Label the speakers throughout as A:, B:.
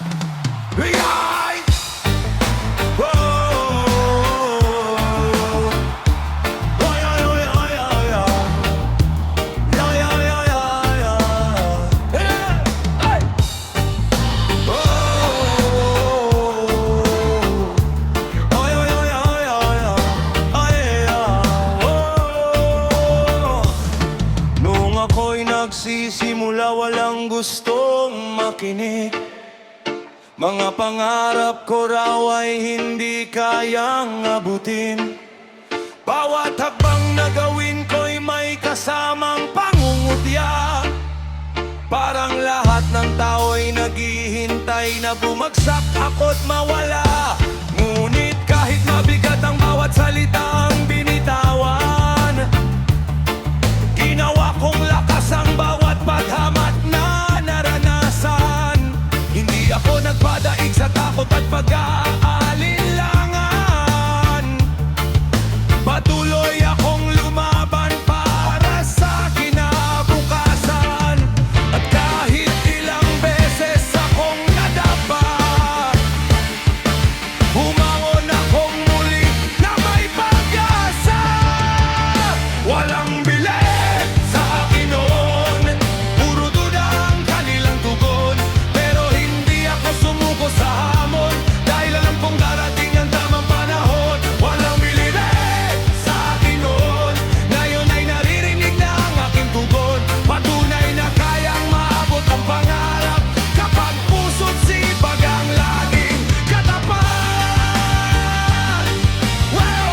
A: Ay! Oh! Ay, ay, ay, ay, ay, ay. Ay, ay, ay, ay, ay. Ay! Oh! Ay, ay, ay, ay, ay, ay. Ay, oh! Nung ako'y nagsisimula, walang gustong makinig. Mga pangarap ko raw ay hindi kayang abutin. Bawat hakbang na gawin ko'y may kasamang pangungutya. Parang lahat ng tao'y naghihintay na bumagsak ako't mawala. Ngunit kahit mabigat ang bawat salitang binitawan, ginawa kong lakas ang bawat paghamat na naranasan. Hindi ako nagpadaig sa takot at pag-aalinlangan. Patuloy akong lumaban para sa kinabukasan. At kahit ilang beses akong nadapa, bumangon akong muli na may pag-asa. Walang bilet sa akin noon, puro duda ang kanilang tugon. Pero hindi ako sumuko sa hamon, dahil alam kong darating ang tamang panahon. Walang bilet sa akin noon, ngayon ay naririnig na ang aking tugon. Patunay na kayang maabot ang pangarap, kapag puso't sipag ang laging katapat. Wow!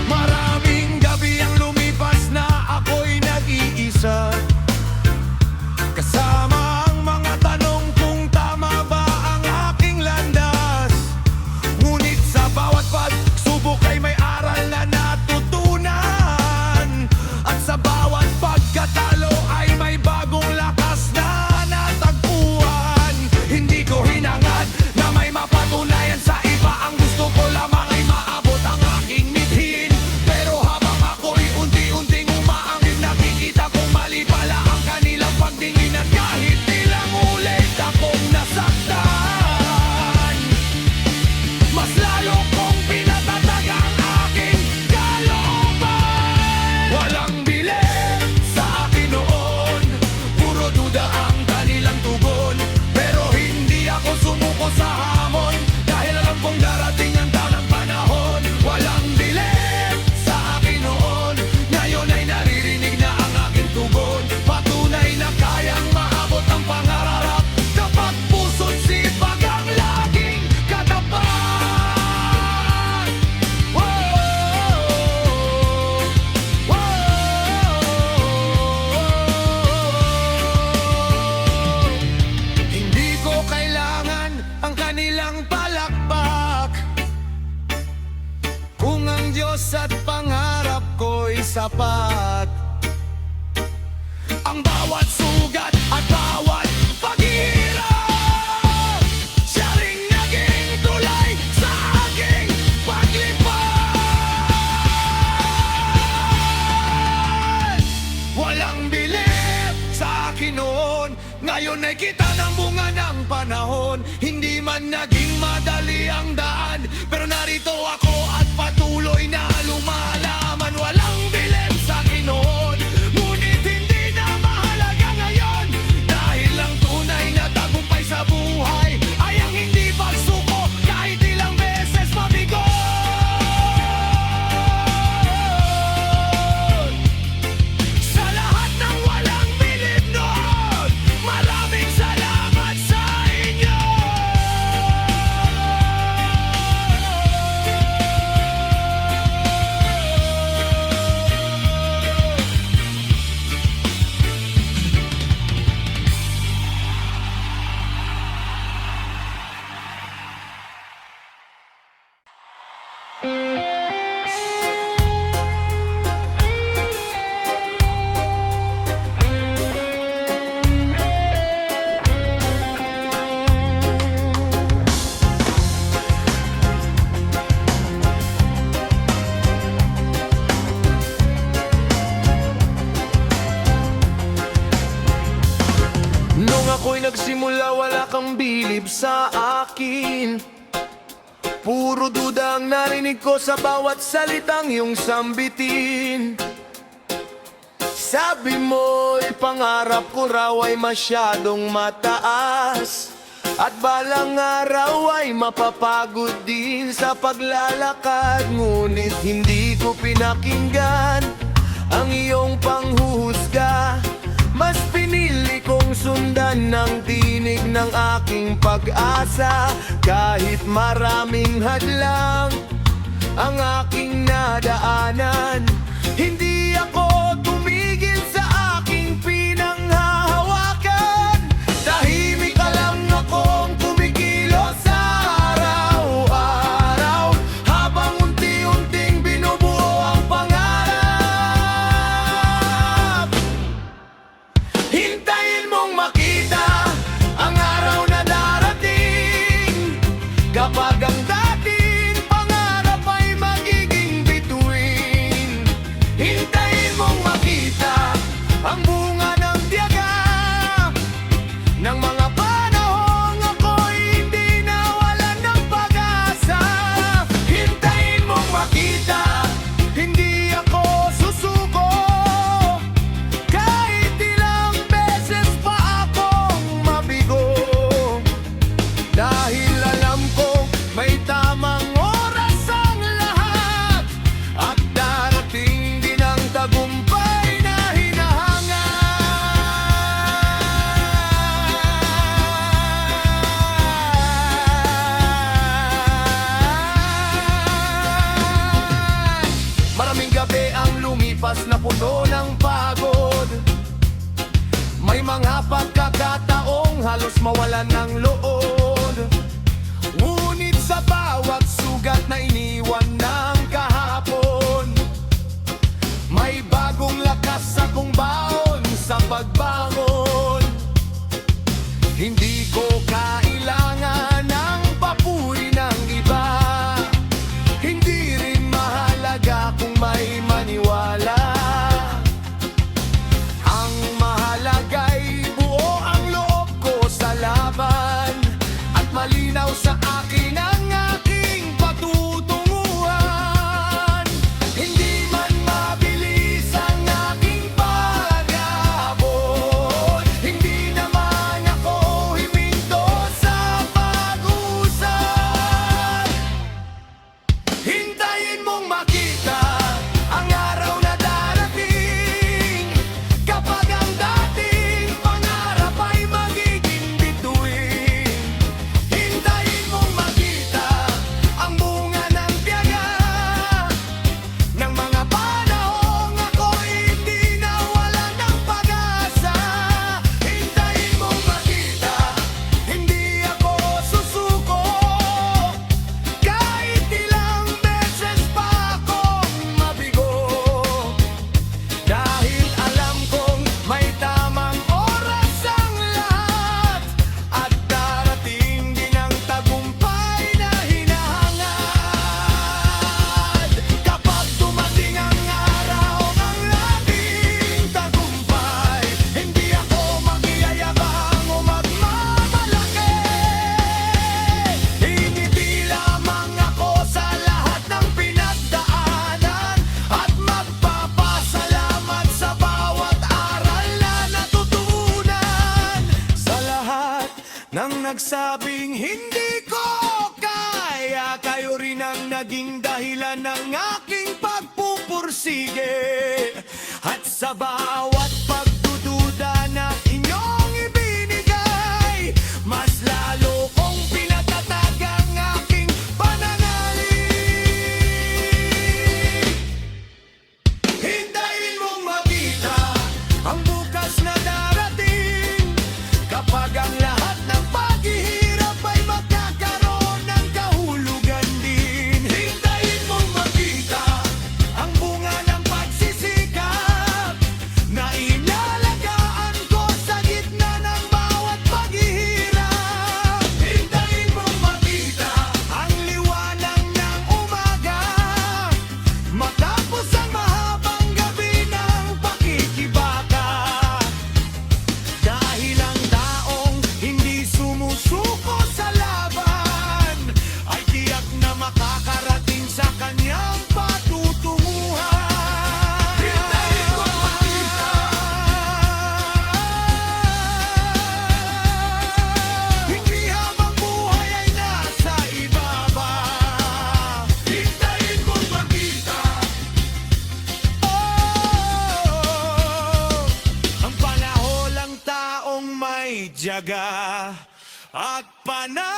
A: Maraming gabi ang lumipas na ako'y nag-iisa, kasama ang mga tanong kung tama ba ang aking landas. Ngunit sa bawat pagsubok ay may aral na natutunan, at sa bawat pagkatalo ay may bagong lakas na natagpuan. Hindi ko hinangad na may mapatunayan sa iba, ang gusto ko lamang ay maabot ang aking mithin. Pero habang ako'y unti-unting umaangkin, nakikita kong mali pala ang kanilang pagtingin. At kahit ilang ulit akong nasaktan, mas lalo kong pinatatag ang aking kalooban. Walang bilet sa akin noon, puro duda ang kanilang tugon. Pero hindi ako sumuko sa hamon, dahil alam kong darating ang tamang panahon. Walang bilet sa akin noon, ngayon ay naririnig na ang aking tugon. Patunay na kayang maabot ang pangarap, kapag puso't sipag ang laging katapat. Wow! Hindi ko kailangan ang kanilang palakpak, kung ang Diyos at pangarap ko'y sapat. Ang bawat sugat at bawat paghihirap, siya ring naging tulay sa aking paglipad. Walang bilit sa akin noon, ngayon ay kita ng bunga ng panahon. Hindi man naging madali ang daan, pero narito ako at patuloy na lumalaman. Walang bilit sa akin noon, ngunit hindi na mahalaga ngayon, dahil ang tunay na tagumpay sa buhay ay ang hindi pagsuko kahit ilang beses mabigo. Sa lahat ng walang bilib noon, maraming salamat sa inyo. nagsimula wala kang bilib sa akin. Puro duda ang narinig ko sa bawat salitang iyong sambitin. Sabi mo'y pangarap ko raw ay masyadong mataas, at balang araw ay mapapagod din sa paglalakad. Ngunit hindi ko pinakinggan ang iyong panghuhusga. Mas pinili kong sundan ng tinig ng aking pag-asa. Kahit maraming hadlang ang aking nadaanan, hindi ako tumigil sa aking pinanghahawakan. Tahimik ka lang akong kumikilos sa araw-araw, habang unti-unting binubuo ang pangarap. Hintayin mong makita ang araw na darating, kapag ang dating pangarap ay magiging bituin. Hintayin mong makita ang bunga ng tiyaga ng mga panahong ako'y hindi nawalan ng pag-asa. Hintayin mong makita, hindi ako susuko, kahit ilang beses pa akong mabigo. Dahil alam ko may tamang oras ang lahat, at darating din ang tagumpay na hinahangat. Maraming gabi ang lumipas na puno ng pagod. May mga pagkakataong halos mawalan ng loob. Ngunit sa bawat sugat na iniwan ng kahapon, may bagong lakas akong baon sa pagbangon. Hindi ko kailangan ng papuri ng iba, hindi rin mahalaga kung may maniwala. Ang mahalaga'y buo ang loob ko sa laban, at malinaw sa akin ang aking patutunguhan. Hindi man mabilis ang aking pag-abot, hindi naman ako himinto sa pag-usad. Hintayin mong makita ang araw na darating, kapag ang dating pangarap ay magiging bituin. Hintayin mong makita ang bunga ng tiyaga ng mga panahong ako'y hindi nawalan ng pag-asa. Hintayin mong makita, hindi ako susuko, kahit ilang beses pa akong mabigo. Dahil alam kong may tamang oras ang lahat, at darating din ang tagumpay na hinahangad. Kapag dumating ang araw ng ating tagumpay, hindi ako magyayabang o magmamalaki. Ngingiti lamang ako sa lahat ng pinagdaanan, at magpapasalamat sa bawat aral na natutunan. Sa lahat ng nagsabing hindi ko kaya, kayo rin ang naging dahilan ng aking pagpupursige. At sa bawat pagdududa na inyong ibinigay, mas lalo kong pinatatag ang aking pananalig. Hintayin mong makita ang bukas na darating, kapag ang lahat ng paghihirap ay magkakaroon ng kahulugan din. Hintayin mong makita ang bunga ng pagsisikap na tiyaga at pananalig.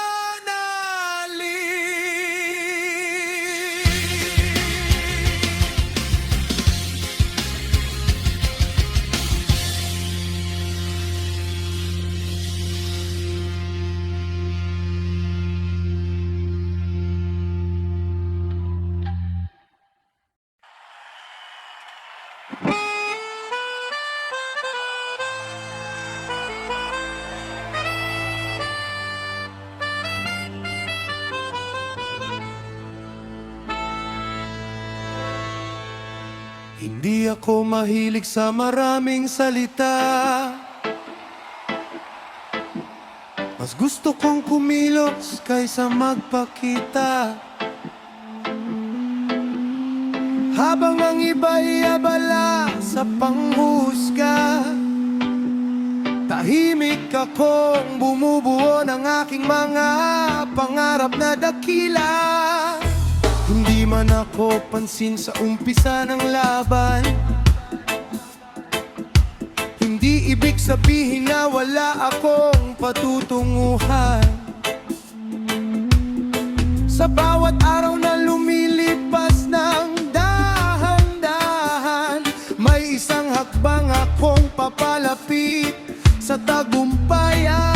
A: Hindi ako mahilig sa maraming salita. Mas gusto kong kumilos kaysa magpakita. Habang ang iba'y abala sa panghusga, tahimik akong bumubuo ng aking mga pangarap na dakila. Hindi man ako pansin sa umpisa ng laban, hindi ibig sabihin na wala akong patutunguhan. Sa bawat araw na lumilipas ng dahan-dahan, may isang hakbang akong papalapit sa tagumpayan.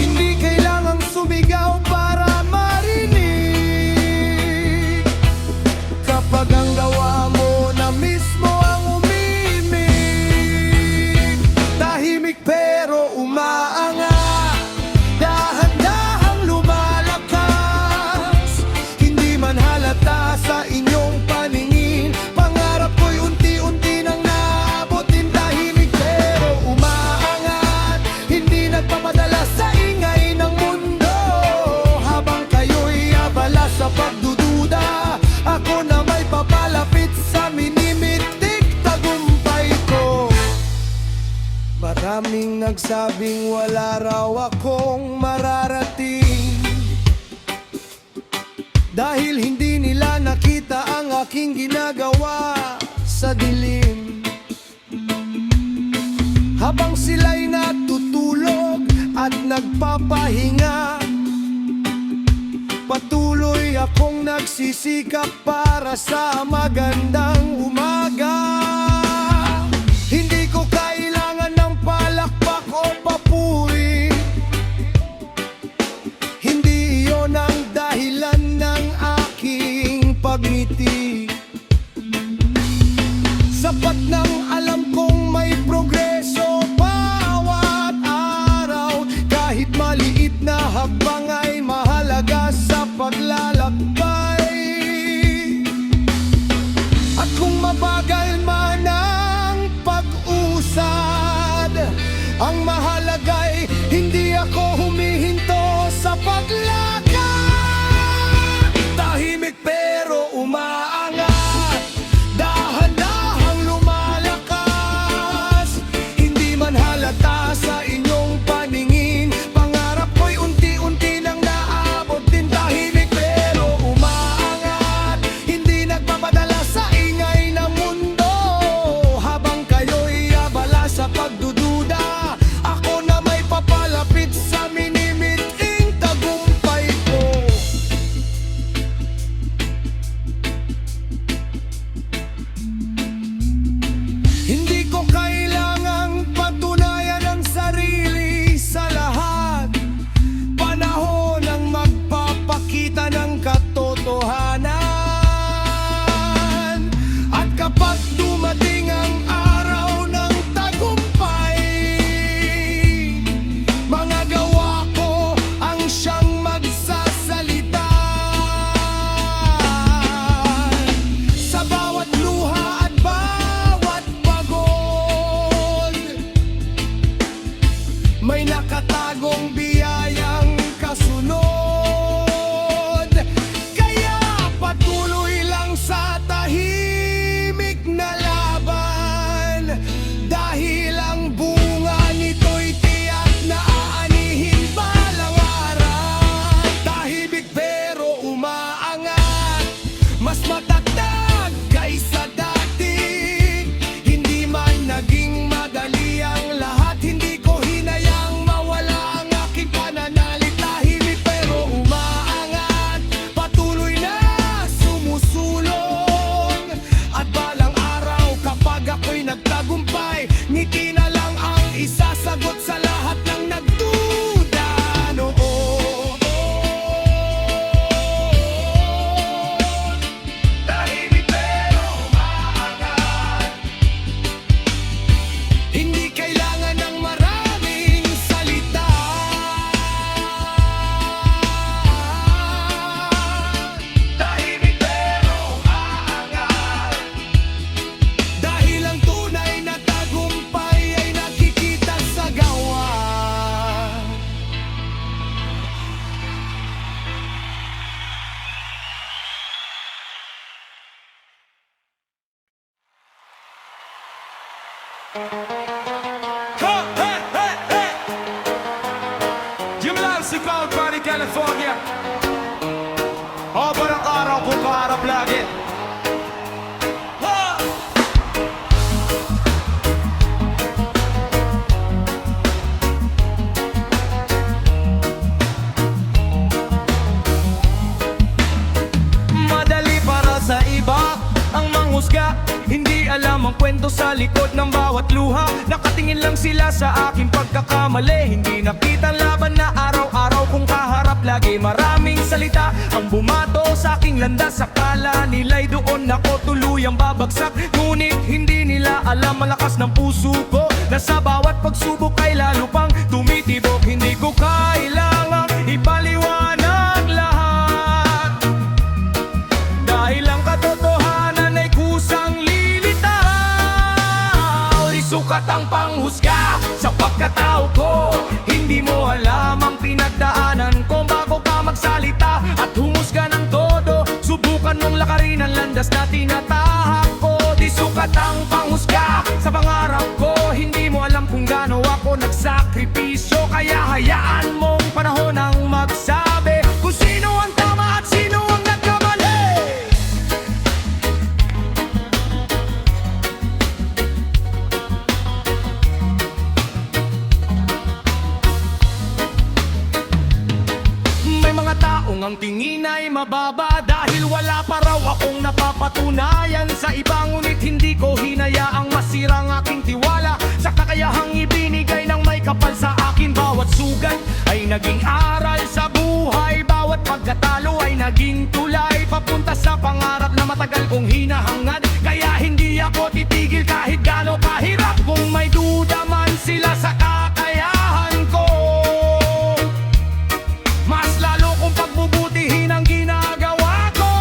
A: Hindi kailangang sumigaw para kapag ang gawa mo na mismo ang umimik. Tahimik pero umaangat, dahan-dahang lumalakas. Hindi man halata sa inyong paningin, pangarap ko'y unti-unti nang naabotin. Tahimik pero umaangat, hindi nagpapadala sa ingay ng mundo. Habang kayo'y abala sa pagdududa, ako na may papalapit sa minimitik tagumpay ko. Maraming nagsabing wala raw akong mararating, dahil hindi nila nakita ang aking ginagawa sa dilim. Habang sila'y natutulog at nagpapahinga, patuloy akong nagsisikap para sa magandang umaga. Hindi ko kailangan ng palakpak o papuri, hindi iyon ang dahilan ng aking pagngiti. Sapat nang alam kong may progreso bawat araw, kahit maliit na hakbang ay mahalaga sa paglalakbay. At kung mabagal man ang pag-usad, ang mahalaga'y hindi ako humihinto sa paglakad. Tahimik pero umaangat, dahan-dahang lumalakas. Hindi man halata sa inyong paningin, pangarap ko'y unti-unti nang naabot din. Tahimik pero umaangat, hindi nagpapadala sa ingay ng mundo. Habang kayo'y abala sa pagdududa, ako na may papalapit sa minimiting tagumpay ko. Hindi ko kailangang patunayan ang sarili sa lahat. Panahon ang magpapakita ng katotohanan. At kapag dumating ang araw ng tagumpay, mga gawa ko ang siyang magsasalita. Sa bawat luha at bawat pagod, may nakatagong biyayang kasunod. Kaya patuloy lang sa tahimik na laban, dahil ang bunga nito'y tiyak na aanihin balang araw. Tahimik pero umaangat, mas matatag kaysa dati. Hindi man naging madali ang lahat, Ha, hey, hey, hey. Jim lang si Cloud Party, California. O, parang araw kung kaharap lagi. Ha! Madali para sa iba ang manghusga. Hindi alam ang kwento sa likod ng bawat luha. Nakatingin lang sila sa aking pagkakamali. Hindi nakita ang laban na araw-araw kong kaharap lagi. Maraming salita ang bumato sa aking landas. Akala nila'y doon ako tuluyang babagsak. Ngunit hindi nila alam malakas ng puso ko, na sa bawat pagsubok ay lalo pang tumitibok. Hindi ko kailangang ipaliwanag lahat, dahil ang katotohanan ay kusang lilitaw. Di sukat ang panghusga sa pagkatao ko. Hindi mo alam ang pinagdaanan ko bago ka magsalita at humusga ng todo. Subukan mong lakarin ang landas na tinatahak ko. Di sukat ang panghusga sa pangarap ko. Hindi mo alam kung gaano ako nagsakripisyo. Kaya hayaan mong panahon ang magsabi kung sino ang tama at sino ang nagkamali. May mga taong ang tingin ay mababa dahil wala pa raw akong napapatunayan sa iba. Ngunit hindi ko hinayaang masira ang aking tiwala sa kakayahang ibinigay ng may kapal sa akin. Bawat sugat ay naging aral sa buhay. Bawat pagkatalo ay naging tulay papunta sa pangarap na matagal kong hinahangad. Kaya hindi ako titigil kahit gaano kahirap. Kung may duda man sila sa kakayahan ko, mas lalo kong pagbubutihin ang ginagawa ko.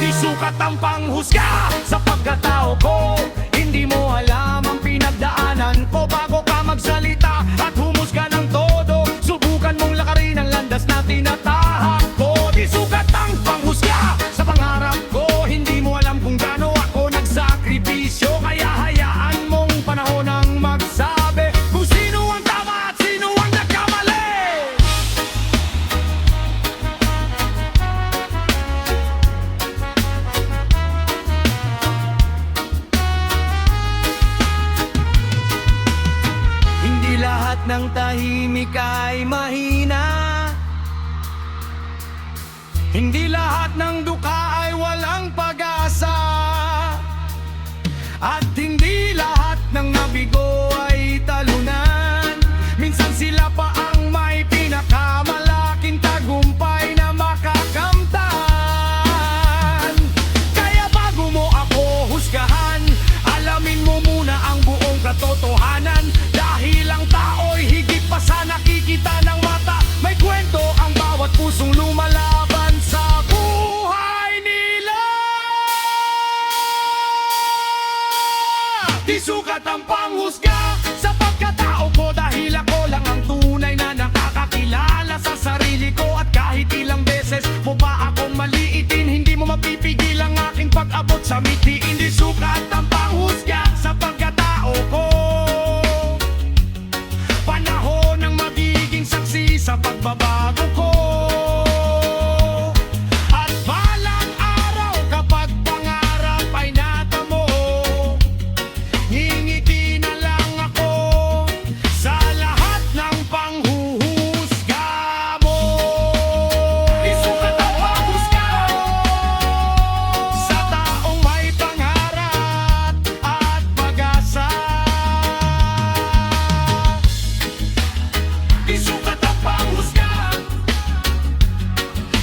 A: Di sukat ang panghusga sa pagkatao ko. Hindi mo alam ang pinagdaanan ko bago ka magsalita at humusga ng todo. Subukan mong lakarin ang landas na tinatahak ko. Di sukat ang panghusga sa pangarap ko. Hindi mo alam kung gaano ako nagsakripisyo. Kaya hayaan mong panahon ang magsabi kung sino ang tama at sino ang nagkamali. Hindi lahat ng tahimik ay mahina. Hindi lahat ng duka ay walang pag-asa. At hindi lahat ng nabigo ay talunan. Minsan sila pa ang may pinakamalaking tagumpay na makakamtan. Kaya bago mo ako husgahan, alamin mo muna ang buong katotohanan. Dahil ang tao'y higit pa sa nakikita ng mata. May kwento ang bawat pusong lumalaban sa buhay nila. Di sukat ang panghusga sa pagkatao ko, dahil ako lang ang tunay na nakakakilala sa sarili ko. At kahit ilang beses mo pa akong maliitin, hindi mo mapipigil ang aking pag-abot sa mitiin. Di sukat ang panghusga sa pagkatao ko. Panahon ng magiging saksi sa pagbabago ko. At balang araw kapag pangarap ay natamo, ngingiti na lang ako sa lahat ng panghuhusga mo. Isukat ang panghusga sa taong may pangarap at pag-asa. Isukat ang panghusga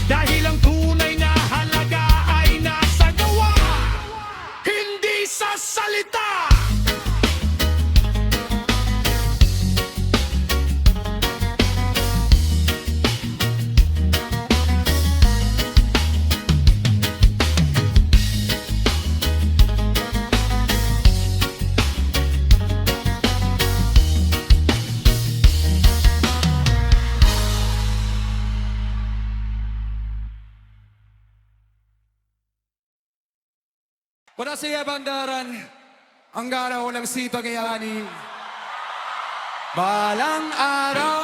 A: dahil ang tunay na halaga ay nasa gawa, hindi sa salita.
B: Buonasera, Bandaran.
A: Ang garaw ng sipag kayani. Balang araw,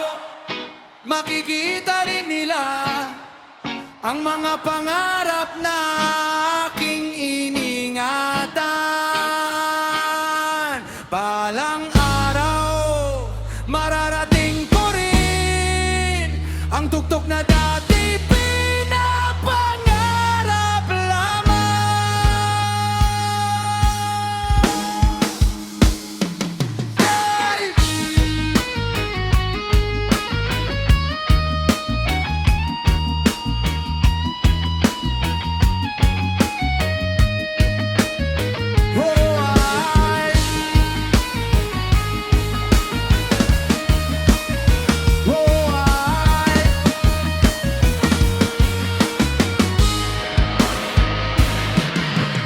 A: makikita rin nila ang mga pangarap na aking iningatan. Balang araw, mararating ko rin ang tuktok na dati pinapangarap lamang. Ay! Oh, ay! Oh, ay!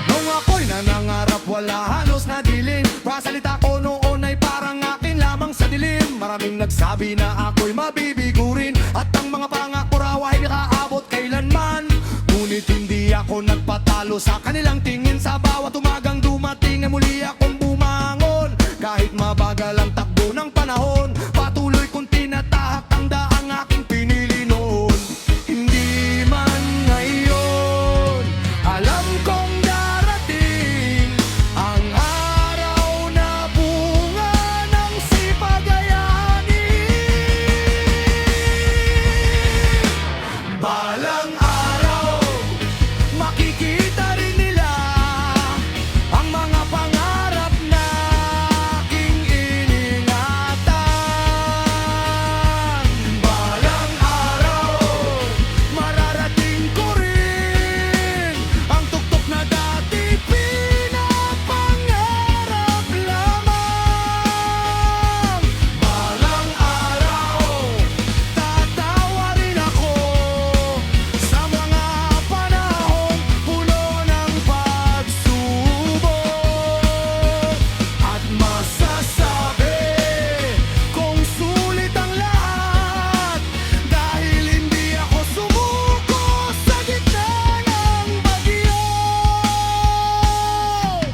A: Nung ako'y nangangarap, wala halos na dilim. Pasalita ko noon ay parang akin lamang sa dilim. Maraming nagsabi na ako'y mabibigurin, at ang mga pangako raw ay nakaabot kailanman. Ngunit hindi ako nagpatalo sa kanilang tingin. Sa bawat umagang dumating ay muli akong bumangon. Kahit mabagal ang takbo ng panahon, patuloy kong tinatahak ang daang aking pinili noon. Hindi man ngayon, alam kong darating ang araw na bunga ng sipag-ayanin. Balang araw, makikita rin nila ang mga pangarap na aking iningatan. Balang araw, mararating ko rin ang tuktok na dati pinapangarap lamang. Balang araw, tatawa rin ako sa mga panahong puno ng pagsubok, at masasabi kung sulit ang lahat dahil hindi ako sumuko sa gitna ng bagyo.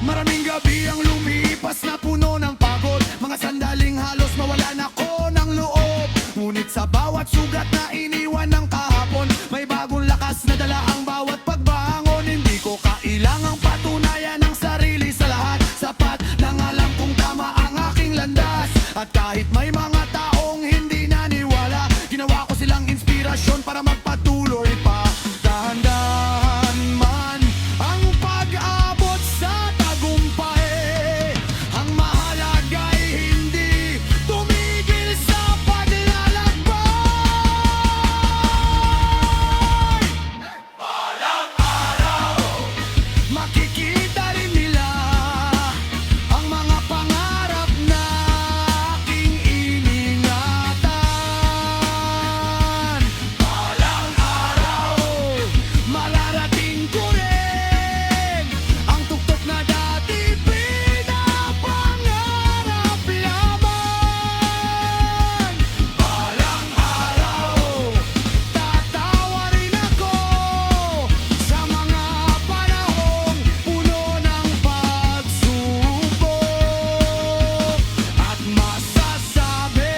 A: Maraming gabi ang lumipas na puno ng pagod, mga sandaling halos mawalan ako ng loob. Ngunit sa bawat sugat na iniwan ng kahapon, may bagong lakas na dala ang bawat pagbangon. Hindi ko kailangang patunayan ang sarili sa lahat, sapat nang alam kong tama ang aking landas. At kahit may mga taong hindi naniwala, ginawa ko silang inspirasyon para magpatuloy pa. Dahan-dahan man ang pag-abot sa tagumpay, ang mahalaga'y hindi tumigil sa paglalakbay. Balang araw, makikita rin nila ang mga pangarap na aking iningatan. Balang araw, mararating ko rin ang tuktok na dati pinapangarap lamang. Balang araw, tatawa rin ako sa mga panahong puno ng pagsubok, at masasabi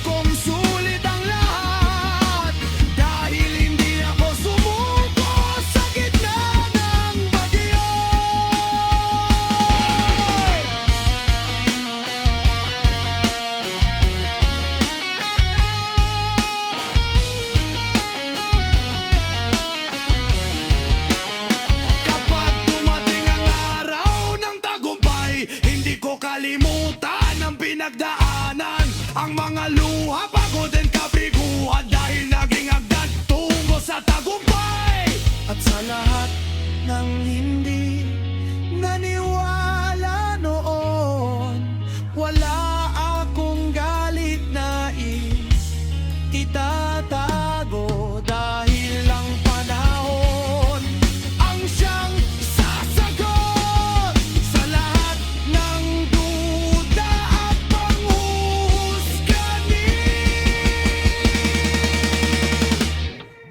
A: kung sulit ang lahat dahil hindi ako sumuko sa gitna ng bagyo. Kapag dumating ang araw ng tagumpay, hindi ko kalimutan ang pinagdaanan, ang mga luha, pagod and kabiguan, dahil naging agdan tungo sa tagumpay. At sa lahat ng hindi naniwala noon, wala akong galit na itatago, dahil ang panahon ang siyang sasagot sa lahat ng duda at panghusganin.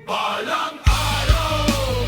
A: Balang araw,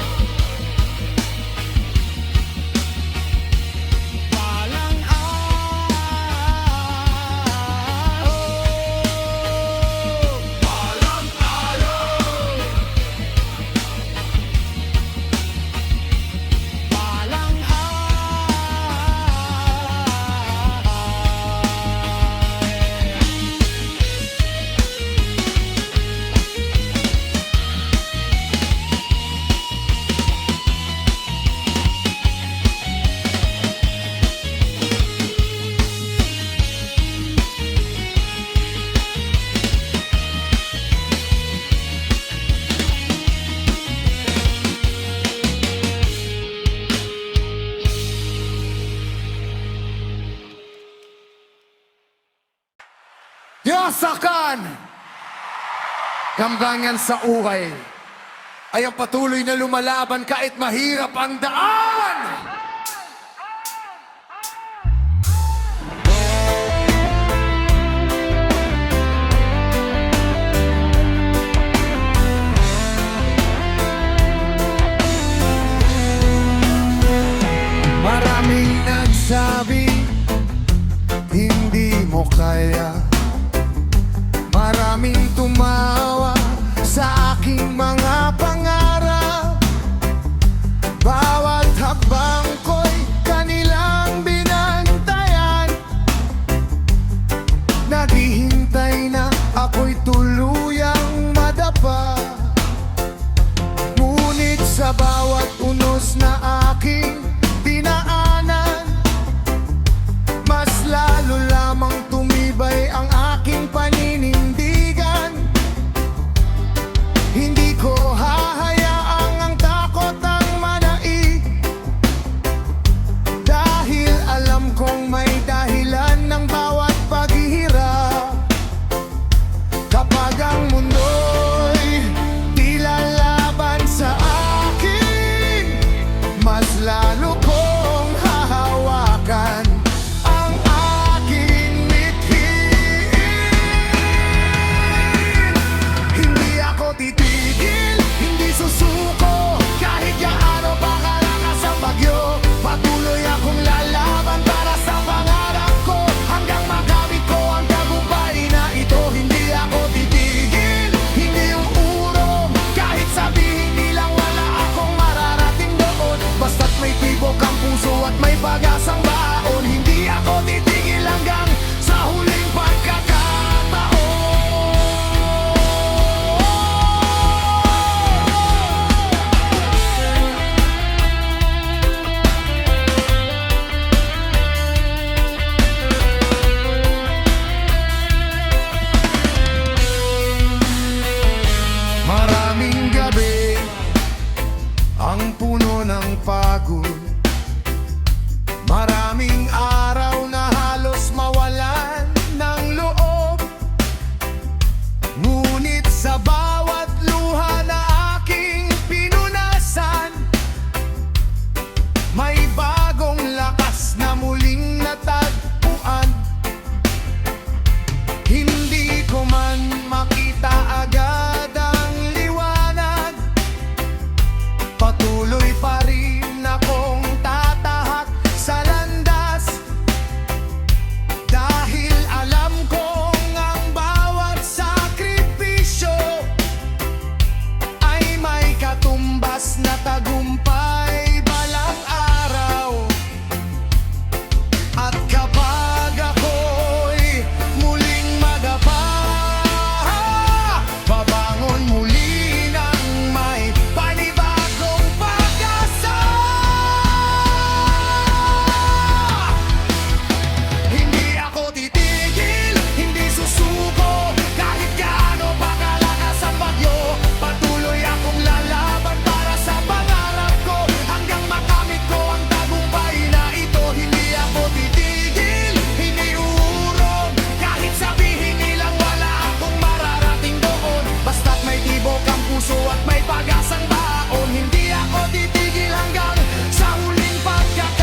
A: bagsakan. Kamgangan sa ukay ay ang patuloy na lumalaban kahit mahirap ang daan. Maraming nagsabi, hindi mo kaya. Maraming tumawa sa aking mga pangarap. Bawat hakbang ko'y kanilang binantayan. Naghihintay na ako'y tuluyang madapa. Ngunit sa bawat unos na aking dinaanan, mas lalo lamang tumibay ang aking paninindigan. Hindi ko hahayaang ang takot ang manaig, dahil alam kong may dahilan ng bawat paghihirap. Kapag ang mundo'y tila laban sa akin, mas lalo kong hahawakan ang aking mithiin. Hindi ako titigil, hindi susuko, kahit gaano pa kalakas ang bagyo. Patuloy akong lalaban para sa pangarap ko, hanggang makamit ko ang tagumpay na ito. Hindi ako titigil, hindi uurong, kahit sabihin nilang wala akong mararating doon. Basta't may tibok ang puso at may pag-asang baon, hindi ako titigil hanggang sa huling pagkakataon. Maraming gabi ang puno ng pagod. Maraming araw na halos mawalan ng loob. Ngunit sa bawat luha na aking pinunasan, may bagong lakas na muling natagpuan. Hindi ko man makita agad ang liwanag, patuloy pa rin akong tatahak sa landas, dahil alam kong ang bawat sakripisyo ay may katumbas na tagumpay balang araw. At kapag ako'y muling madapa, babangon muli ng may panibagong pag-asa. Hindi ako titigil, hindi susuko, kahit gaano pa kalakas ang bagyo. Patuloy akong lalaban para sa pangarap ko, hanggang makamit ko ang tagumpay na ito. Hindi ako titigil, hindi uurong, kahit sabihin nilang wala akong mararating doon. Basta't may tibok ang puso at may pag-asang baon, hindi ako titigil hanggang sa huling pagkakataon.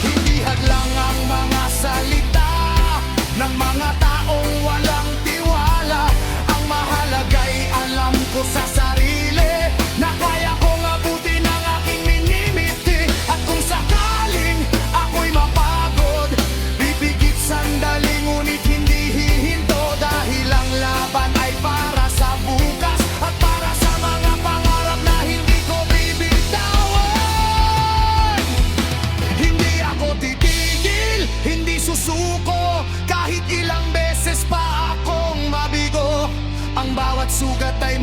A: Hindi hadlang ang mga salita ng mga taong walang tiwala. Ang mahalaga'y alam ko sa sarili na kaya kong abutin ang aking minimiti. At kung sakaling ako'y mapagod, bibigit sandali ngunit hindi hihinto, dahil ang laban ay para sa bukas at para sa mga pangarap na hindi ko bibitawan. Hindi ako titigil, hindi susuko, kahit ilang beses pa akong mabigo. Ang bawat sugat ay